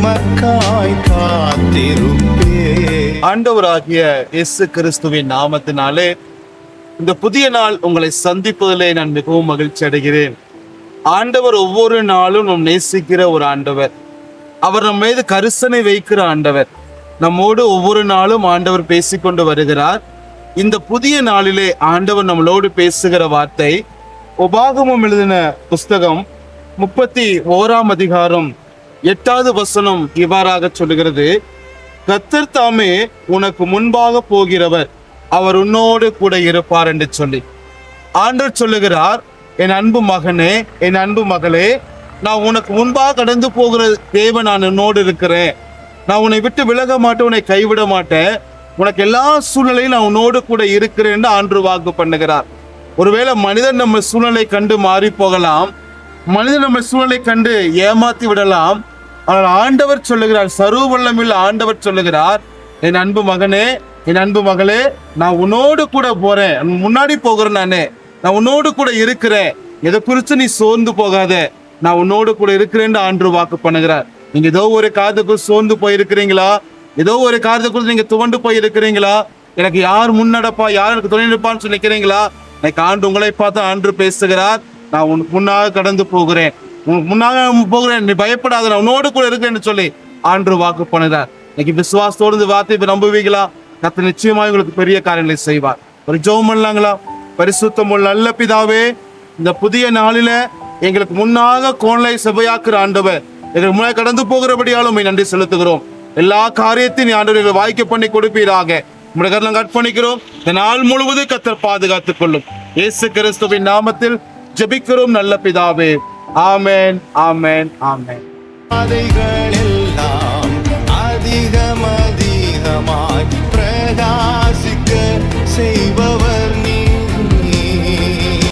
எமக்காய் காத்திருப்பே. ஆண்டவராகிய இயேசு கிறிஸ்துவின் நாமத்தினாலே இந்த புதிய நாள் உங்களை சந்திப்பதிலே நான் மிகவும் மகிழ்ச்சி அடைகிறேன். ஆண்டவர் ஒவ்வொரு நாளும் நம் நேசிக்கிற ஒரு ஆண்டவர். அவர் நம் மீது கரிசனை வைக்கிற ஆண்டவர். நம்மோடு ஒவ்வொரு நாளும் ஆண்டவர் பேசிக்கொண்டு வருகிறார். இந்த புதிய நாளிலே ஆண்டவர் நம்மளோடு பேசுகிற வார்த்தை உபாகமம் எழுதின புஸ்தகம் 31ஆம் அதிகாரம் 8வது வசனம் இவ்வாறாக சொல்லுகிறது. கர்த்தர் தாமே உனக்கு முன்பாக போகிறவர், அவர் உன்னோடு கூட இருப்பார் என்று சொல்லி ஆண்டவர் சொல்லுகிறார். என் அன்பு மகனே, என் அன்பு மகளே, நான் உனக்கு முன்பாக கடந்து போகிற தேவன், நான் உன்னோடு இருக்கிறேன். நான் உன்னை விட்டு விலக மாட்டேன், உன்னை கைவிட மாட்டேன். உனக்கு எல்லா சூழ்நிலையும் நான் உன்னோடு கூட இருக்கிறேன் என்று ஆண்டு வாக்கு பண்ணுகிறார். ஒருவேளை மனிதன் நம்ம சூழ்நிலை கண்டு மாறி போகலாம், மனிதன் நம்ம சூழ்நிலை கண்டு ஏமாத்தி விடலாம். ஆனால் ஆண்டவர் சொல்லுகிறார், சர்வ வல்லமையுள்ள ஆண்டவர் சொல்லுகிறார், என் அன்பு மகனே, என் அன்பு மகளே, நான் உன்னோடு கூட போறேன், முன்னாடி போகிறேன், நான் உன்னோடு கூட இருக்கிறேன். எதை குறித்து நீ சோர்ந்து போகாத, நான் உன்னோடு கூட இருக்கிறேன்னு ஆண்டு வாக்கு பண்ணுகிறார். நீங்க ஏதோ ஒரு காரியத்துக்கு சோர்ந்து போயிருக்கிறீங்களா? ஏதோ ஒரு காரியத்துக்குள்ள நீங்க துவண்டு போயிருக்கிறீங்களா? எனக்கு யார் முன்னடப்பா, யார் எனக்கு துணை நிற்பான்னு சொல்லி நிற்கிறீங்களா? எனக்கு ஆண்டு உங்களை பார்த்து ஆண்டு பேசுகிறார். நான் உனக்கு முன்னாக கடந்து போகிறேன், முன்னாக போகிறேன், நீ பயப்படாத, நான் உன்னோடு கூட இருக்கிறேன்னு சொல்லி ஆண்டு வாக்கு பண்ணுகிறார். இன்னைக்கு விசுவாசத்தோடு இந்த வார்த்தை நம்புவீங்களா? கர்த்தர் நிச்சயமாக உங்களுக்கு பெரிய காரியங்களை செய்வார். ஒரு ஜெபம் பண்ணலாங்களா? பரிசுத்தமுள்ள நல்ல பிதாவே, இந்த புதிய நாளில எங்களுக்கு முன்னாக கோணலை செவ்வையாக்குற ஆண்டவர், எங்களுக்கு முன்னாடி கடந்து போகிறபடியாலும் நன்றி செலுத்துகிறோம். எல்லா காரியத்தையும் ஆண்டவர்களை வாய்க்க பண்ணி கொடுப்பீராக உங்களுடைய கருத்தை அர்ப்பணிக்கிறோம். இந்த நாள் முழுவதும் கர்த்தர் பாதுகாத்துக் கொள்ளும். இயேசு கிறிஸ்துவின் நாமத்தில் ஜெபிக்கிறோம் நல்ல பிதாவே. ஆமென், ஆமென், ஆமென். பாதைகளெல்லாம் அதிகமாய் பிரகாசிக்க செய்பவர்